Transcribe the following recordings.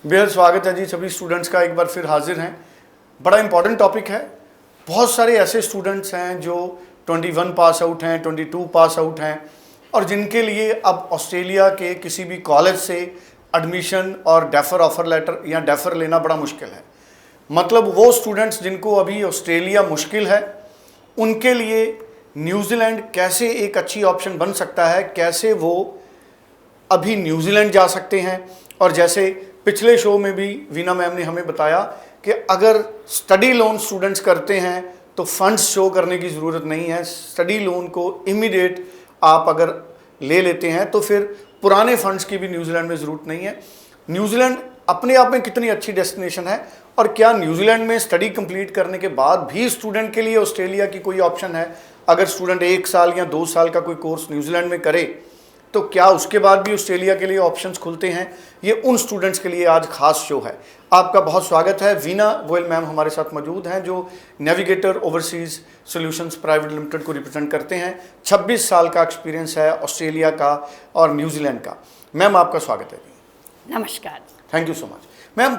बेहद स्वागत है जी सभी स्टूडेंट्स का, एक बार फिर हाजिर हैं। बड़ा इंपॉर्टेंट टॉपिक है। बहुत सारे ऐसे स्टूडेंट्स हैं जो 21 पास आउट हैं, 22 पास आउट हैं और जिनके लिए अब ऑस्ट्रेलिया के किसी भी कॉलेज से एडमिशन और डेफर ऑफर लेटर या डेफर लेना बड़ा मुश्किल है। मतलब वो स्टूडेंट्स जिनको अभी ऑस्ट्रेलिया मुश्किल है, उनके लिए न्यूजीलैंड कैसे एक अच्छी ऑप्शन बन सकता है, कैसे वो अभी न्यूजीलैंड जा सकते हैं। और जैसे पिछले शो में भी वीना मैम ने हमें बताया कि अगर स्टडी लोन स्टूडेंट्स करते हैं तो फंड्स शो करने की ज़रूरत नहीं है। स्टडी लोन को इमीडिएट आप अगर ले लेते हैं तो फिर पुराने फंड्स की भी न्यूजीलैंड में ज़रूरत नहीं है। न्यूजीलैंड अपने आप में कितनी अच्छी डेस्टिनेशन है, और क्या न्यूजीलैंड में स्टडी कंप्लीट करने के बाद भी स्टूडेंट के लिए ऑस्ट्रेलिया की कोई ऑप्शन है? अगर स्टूडेंट 1 साल या 2 साल का कोई कोर्स न्यूजीलैंड में करे तो क्या उसके बाद भी ऑस्ट्रेलिया के लिए ऑप्शंस खुलते हैं? ये उन स्टूडेंट्स के लिए आज खास शो है। आपका बहुत स्वागत है। वीना गोयल मैम हमारे साथ मौजूद हैं जो navigator overseas solutions private limited को रिप्रेजेंट करते हैं। 26 साल का एक्सपीरियंस है ऑस्ट्रेलिया का और न्यूजीलैंड का। मैम आपका स्वागत है। नमस्कार। Thank you so much. Ma'am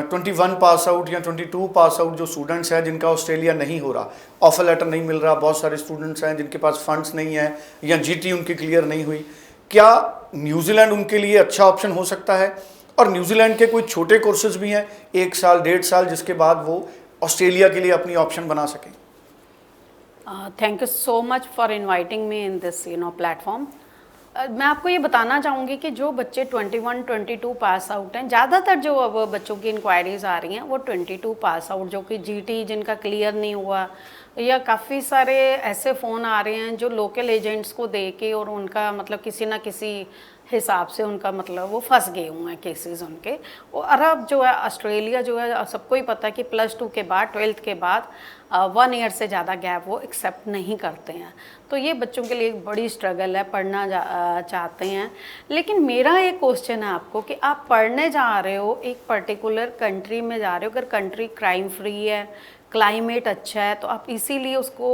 21 pass out या 22 पास आउट जो स्टूडेंट्स हैं जिनका ऑस्ट्रेलिया नहीं हो रहा, ऑफर लेटर नहीं मिल रहा, बहुत सारे स्टूडेंट्स हैं जिनके पास फंड्स नहीं है या जीटी उनकी क्लियर नहीं हुई, क्या न्यूजीलैंड उनके लिए अच्छा ऑप्शन हो सकता है? और न्यूजीलैंड के कोई छोटे कोर्सेज भी हैं 1 साल 1.5 साल जिसके बाद वो ऑस्ट्रेलिया के लिए अपनी ऑप्शन बना सकें? Thank you so much for inviting me in this platform. मैं आपको ये बताना चाहूँगी कि जो बच्चे 21 22 पास आउट हैं, ज़्यादातर जो अब बच्चों की इंक्वायरीज आ रही हैं वो 22 पास आउट जो कि जीटी जिनका क्लियर नहीं हुआ, या काफ़ी सारे ऐसे फ़ोन आ रहे हैं जो लोकल एजेंट्स को दे के और उनका मतलब किसी ना किसी हिसाब से उनका मतलब वो फंस गए हुए हैं केसेस उनके। और अब जो है ऑस्ट्रेलिया जो है सबको ही पता है कि +2 के बाद 12th के बाद 1 ईयर से ज़्यादा गैप वो एक्सेप्ट नहीं करते हैं। तो ये बच्चों के लिए एक बड़ी स्ट्रगल है, पढ़ना चाहते हैं। लेकिन मेरा एक क्वेश्चन है आपको कि आप पढ़ने जा रहे हो, एक पर्टिकुलर कंट्री में जा रहे हो, अगर कंट्री क्राइम फ्री है, क्लाइमेट अच्छा है, तो आप इसीलिए उसको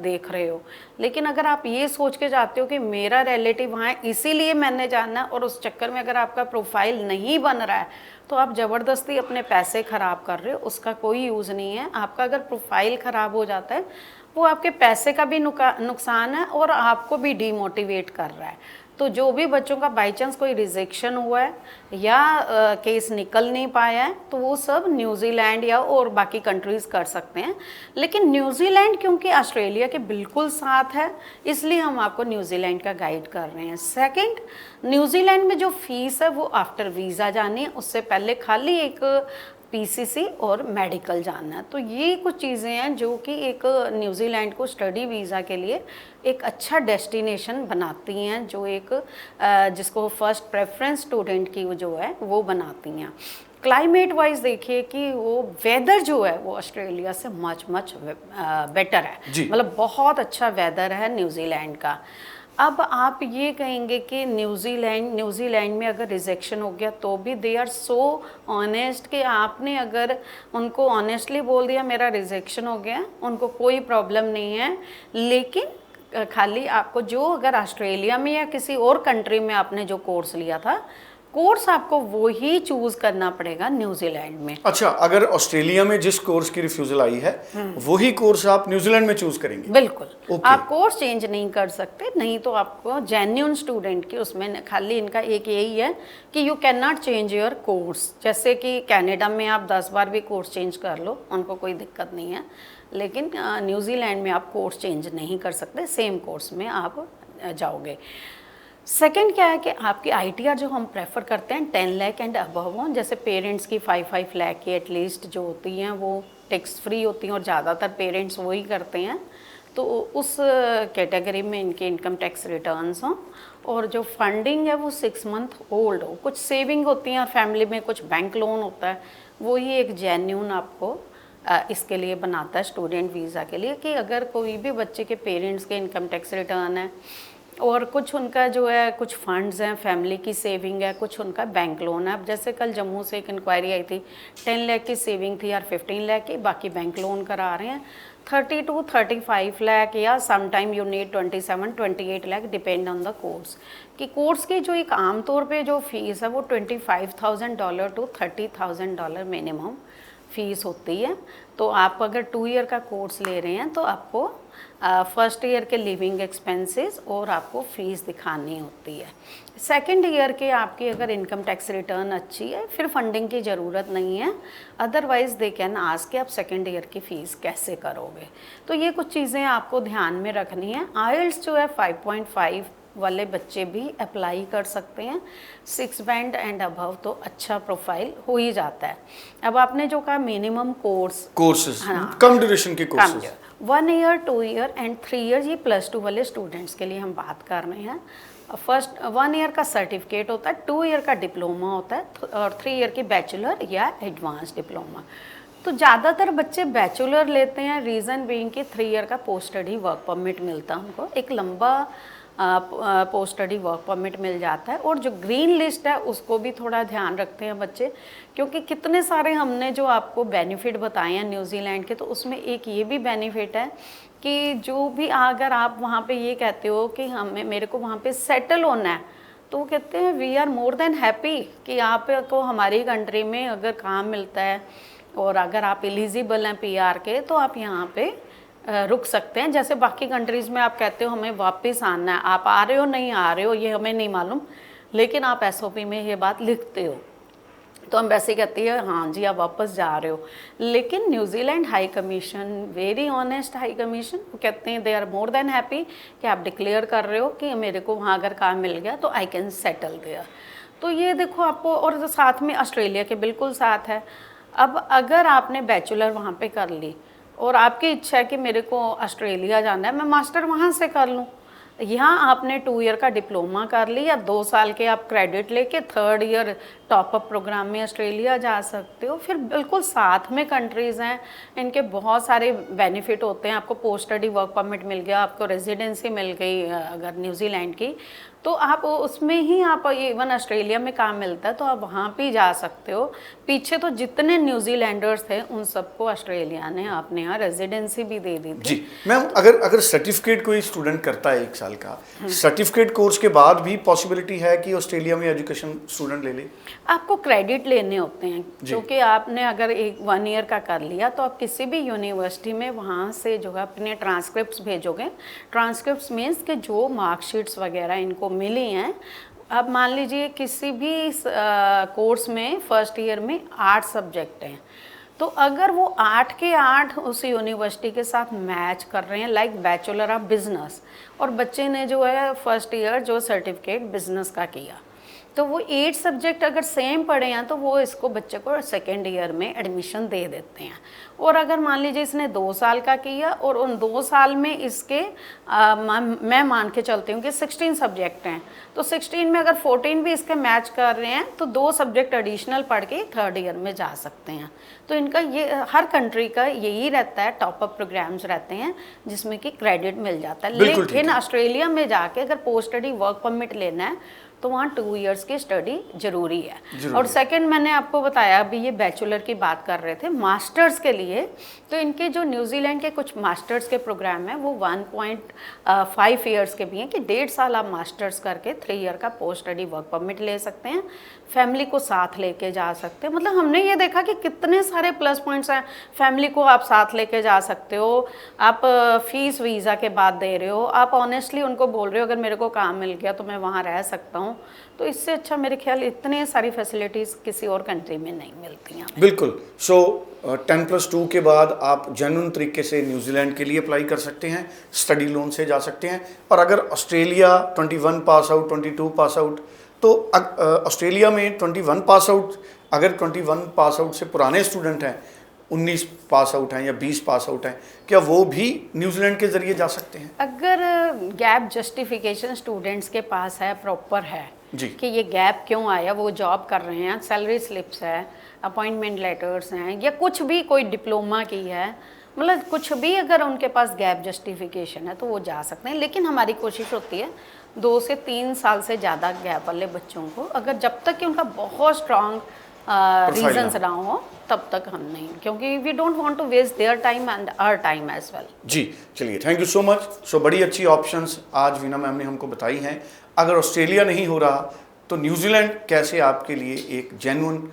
देख रहे हो। लेकिन अगर आप ये सोच के जाते हो कि मेरा रिलेटिव वहाँ है इसीलिए मैंने जाना है, और उस चक्कर में अगर आपका प्रोफाइल नहीं बन रहा है तो आप ज़बरदस्ती अपने पैसे ख़राब कर रहे हो, उसका कोई यूज़ नहीं है। आपका अगर प्रोफाइल ख़राब हो जाता है वो आपके पैसे का भी नुकसान है और आपको भी डीमोटिवेट कर रहा है। तो जो भी बच्चों का बाई चांस कोई रिजेक्शन हुआ है या केस निकल नहीं पाया है तो वो सब न्यूजीलैंड या और बाकी कंट्रीज़ कर सकते हैं। लेकिन न्यूजीलैंड क्योंकि ऑस्ट्रेलिया के बिल्कुल साथ है, इसलिए हम आपको न्यूजीलैंड का गाइड कर रहे हैं। सेकंड, न्यूजीलैंड में जो फीस है वो आफ्टर वीज़ा जानी है, उससे पहले खाली एक पीसीसी और मेडिकल जानना है। तो ये कुछ चीज़ें हैं जो कि एक न्यूजीलैंड को स्टडी वीज़ा के लिए एक अच्छा डेस्टिनेशन बनाती हैं, जो एक जिसको फर्स्ट प्रेफरेंस स्टूडेंट की जो है वो बनाती हैं। क्लाइमेट वाइज देखिए कि वो वेदर जो है वो ऑस्ट्रेलिया से मच बेटर है, मतलब बहुत अच्छा वेदर है न्यूजीलैंड का। अब आप ये कहेंगे कि न्यूजीलैंड में अगर रिजेक्शन हो गया तो भी दे आर सो ऑनेस्ट कि आपने अगर उनको ऑनेस्टली बोल दिया मेरा रिजेक्शन हो गया, उनको कोई प्रॉब्लम नहीं है। लेकिन खाली आपको जो अगर ऑस्ट्रेलिया में या किसी और कंट्री में आपने जो कोर्स लिया था, कोर्स आपको वो ही चूज करना पड़ेगा न्यूजीलैंड में। अच्छा, अगर ऑस्ट्रेलिया में जिस कोर्स की रिफ्यूजल आई है वही कोर्स आप न्यूजीलैंड में चूज करेंगे? बिल्कुल। आप कोर्स चेंज नहीं कर सकते, नहीं तो आपको जेन्युइन स्टूडेंट की उसमें खाली इनका एक यही है कि you can not change your course. जैसे कि कनाडा में आप 10 बार भी कोर्स चेंज कर लो, उनको कोई दिक्कत नहीं है। लेकिन न्यूजीलैंड में आप कोर्स चेंज नहीं कर सकते, सेम कोर्स में आप जाओगे। सेकंड क्या है कि आपकी आईटीआर जो हम प्रेफर करते हैं 10 लाख एंड अबव हो, जैसे पेरेंट्स की 5 लाख की एटलीस्ट जो होती हैं वो टैक्स फ्री होती हैं और ज़्यादातर पेरेंट्स वही करते हैं। तो उस कैटेगरी में इनके इनकम टैक्स रिटर्न्स हों और जो फंडिंग है वो 6 मंथ ओल्ड हो। कुछ सेविंग होती हैं और फैमिली में कुछ बैंक लोन होता है, वही एक जेन्यून आपको इसके लिए बनाता है स्टूडेंट वीज़ा के लिए, कि अगर कोई भी बच्चे के पेरेंट्स के इनकम टैक्स रिटर्न है और कुछ उनका जो है कुछ फंड्स हैं, फैमिली की सेविंग है, कुछ उनका बैंक लोन है। अब जैसे कल जम्मू से एक इंक्वायरी आई थी, 10 लाख की सेविंग थी और 15 लाख की, बाकी बैंक लोन करा रहे हैं। 30 to 35 लाख या sometime you need 27-28 lakh depend on the course. कि कोर्स की जो एक आम तौर पे जो फीस है वो $25,000 to $30,000 मिनिमम फ़ीस होती है। तो आप अगर 2 ईयर का कोर्स ले रहे हैं तो आपको फर्स्ट ईयर के लिविंग एक्सपेंसेस और आपको फ़ीस दिखानी होती है। सेकंड ईयर के आपकी अगर इनकम टैक्स रिटर्न अच्छी है फिर फंडिंग की ज़रूरत नहीं है, अदरवाइज़ दे कैन आस्क कि आप सेकंड ईयर की फ़ीस कैसे करोगे। तो ये कुछ चीज़ें आपको ध्यान में रखनी है। आइल्स जो है 5.5 वाले बच्चे भी अप्लाई कर सकते हैं, 6 बैंड एंड अबव तो अच्छा प्रोफाइल हो ही जाता है। अब आपने जो कहा मिनिमम कोर्सेज, कम ड्यूरेशन के courses, 1 year 2 year and 3 year, ये +2 वाले स्टूडेंट्स के लिए हम बात कर रहे हैं। फर्स्ट 1 ईयर का सर्टिफिकेट होता है, 2 ईयर का डिप्लोमा होता है और 3 ईयर की बैचलर या एडवांस डिप्लोमा। तो ज़्यादातर बच्चे बैचलर लेते हैं, रीज़न बीइंग कि 3 ईयर का पोस्ट स्टडी वर्क परमिट मिलता है उनको, एक लंबा पोस्ट स्टडी वर्क परमिट मिल जाता है। और जो ग्रीन लिस्ट है उसको भी थोड़ा ध्यान रखते हैं बच्चे, क्योंकि कितने सारे हमने जो आपको बेनिफिट बताए हैं न्यूजीलैंड के, तो उसमें एक ये भी बेनिफिट है कि जो भी अगर आप वहाँ पे ये कहते हो कि मेरे को वहाँ पे सेटल होना है, तो वो कहते हैं we are more than happy कि आपको हमारी कंट्री में अगर काम मिलता है और अगर आप एलिजिबल हैं PR के, तो आप यहाँ पे रुक सकते हैं। जैसे बाकी कंट्रीज़ में आप कहते हो हमें वापस आना है, आप आ रहे हो नहीं आ रहे हो ये हमें नहीं मालूम, लेकिन आप SOP में ये बात लिखते हो, तो हम वैसे कहते हैं हाँ जी आप वापस जा रहे हो। लेकिन New Zealand high commission, very honest high commission, वो कहते हैं they are more than happy कि आप डिक्लेयर कर रहे हो कि मेरे को वहाँ अगर काम मिल गया तो आई कैन सेटल देयर। तो ये देखो आपको, और साथ में ऑस्ट्रेलिया के बिल्कुल साथ है। अब अगर आपने बैचलर वहाँ पे कर ली और आपकी इच्छा है कि मेरे को ऑस्ट्रेलिया जाना है, मैं मास्टर वहाँ से कर लूँ, यहाँ आपने 2 ईयर का डिप्लोमा कर ली या 2 साल के आप क्रेडिट लेके 3rd ईयर टॉपअप प्रोग्राम में ऑस्ट्रेलिया जा सकते हो। फिर बिल्कुल साथ में कंट्रीज़ हैं, इनके बहुत सारे बेनिफिट होते हैं। आपको पोस्ट स्टडी वर्क परमिट मिल गया, आपको रेजिडेंसी मिल गई अगर न्यूजीलैंड की, तो आप उसमें ही आप इवन ऑस्ट्रेलिया में काम मिलता है तो आप वहाँ भी जा सकते हो। पीछे तो जितने न्यूजीलैंडर्स थे उन सबको ऑस्ट्रेलिया ने अपने यहाँ रेजिडेंसी भी दे दी थी। जी मैम, अगर सर्टिफिकेट कोई स्टूडेंट करता है 1 साल का, सर्टिफिकेट कोर्स के बाद भी पॉसिबिलिटी है कि ऑस्ट्रेलिया में एजुकेशन स्टूडेंट ले ले? आपको क्रेडिट लेने होते हैं, क्योंकि आपने अगर 1 ईयर का कर लिया तो आप किसी भी यूनिवर्सिटी में वहाँ से जो है अपने ट्रांसक्रिप्ट्स भेजोगे। ट्रांसक्रिप्ट्स मीन्स कि जो मार्कशीट्स वगैरह इनको मिली हैं, अब मान लीजिए किसी भी कोर्स में फर्स्ट ईयर में 8 सब्जेक्ट हैं, तो अगर वो 8 के 8 उस यूनिवर्सिटी के साथ मैच कर रहे हैं, लाइक बैचलर ऑफ बिजनेस, और बच्चे ने जो है फर्स्ट ईयर जो सर्टिफिकेट बिजनेस का किया, तो वो 8 सब्जेक्ट अगर सेम पढ़े हैं तो वो इसको बच्चे को सेकेंड ईयर में एडमिशन दे देते हैं। और अगर मान लीजिए इसने 2 साल का किया और उन 2 साल में इसके मैं मान के चलती हूँ कि 16 सब्जेक्ट हैं, तो 16 में अगर 14 भी इसके मैच कर रहे हैं तो 2 सब्जेक्ट एडिशनल पढ़ के 3rd ईयर में जा सकते हैं। तो इनका ये हर कंट्री का यही रहता है, टॉपअप प्रोग्राम्स रहते हैं जिसमें कि क्रेडिट मिल जाता है। लेकिन ऑस्ट्रेलिया में जाके अगर पोस्ट स्टडी वर्क परमिट लेना है तो वहाँ 2 इयर्स की स्टडी जरूरी है। और सेकंड मैंने आपको बताया, अभी ये बैचलर की बात कर रहे थे, मास्टर्स के लिए तो इनके जो न्यूजीलैंड के कुछ मास्टर्स के प्रोग्राम हैं वो 1.5 ईयर्स के भी हैं कि 1.5 साल आप मास्टर्स करके 3 ईयर का पोस्ट स्टडी वर्क परमिट ले सकते हैं, फैमिली को साथ लेके जा सकते हैं। मतलब हमने ये देखा कि कितने सारे प्लस पॉइंट्स हैं। फैमिली को आप साथ लेके जा सकते हो, आप फीस वीज़ा के बाद दे रहे हो, आप ऑनेस्टली उनको बोल रहे हो अगर मेरे को काम मिल गया तो मैं वहाँ रह सकता हूँ। तो इससे अच्छा मेरे ख्याल इतने सारी फैसिलिटीज़ किसी और कंट्री में नहीं मिलती हैं। बिल्कुल। सो 10+2 के बाद आप जेन्युइन तरीके से न्यूजीलैंड के लिए अप्लाई कर सकते हैं, स्टडी लोन से जा सकते हैं। और अगर Australia 21 pass out, 22 pass out, तो ऑस्ट्रेलिया में 21 पास आउट, अगर 21 पास आउट से पुराने स्टूडेंट हैं, 19 पास आउट हैं या 20 पास आउट हैं, क्या वो भी न्यूजीलैंड के ज़रिए जा सकते हैं? अगर गैप जस्टिफिकेशन स्टूडेंट्स के पास है, प्रॉपर है जी, कि ये गैप क्यों आया, वो जॉब कर रहे हैं, सैलरी स्लिप्स है, अपॉइंटमेंट लेटर्स हैं, या कुछ भी कोई डिप्लोमा की है, मतलब कुछ भी अगर उनके पास गैप जस्टिफिकेशन है तो वो जा सकते हैं। लेकिन हमारी कोशिश होती है 2 से 3 साल से ज़्यादा गैप वाले बच्चों को, अगर जब तक कि उनका बहुत स्ट्रांग रीजंस ना हो तब तक हम नहीं, क्योंकि we don't want to waste their time and our time as well. जी चलिए, thank you so much. So बड़ी अच्छी ऑप्शंस आज वीना मैम ने हमको बताई हैं। अगर ऑस्ट्रेलिया नहीं हो रहा तो न्यूजीलैंड कैसे आपके लिए एक जेन्युइन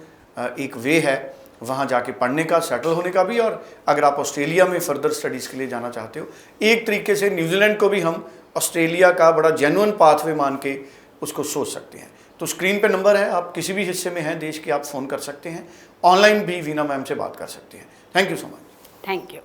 एक वे है वहाँ जाके पढ़ने का, सेटल होने का भी। और अगर आप ऑस्ट्रेलिया में फर्दर स्टडीज़ के लिए जाना चाहते हो, एक तरीके से न्यूजीलैंड को भी हम ऑस्ट्रेलिया का बड़ा जेन्युइन पाथवे मान के उसको सोच सकते हैं। तो स्क्रीन पे नंबर है, आप किसी भी हिस्से में हैं देश के, आप फ़ोन कर सकते हैं। ऑनलाइन भी वीना मैम से बात कर सकते हैं। Thank you so much. Thank you.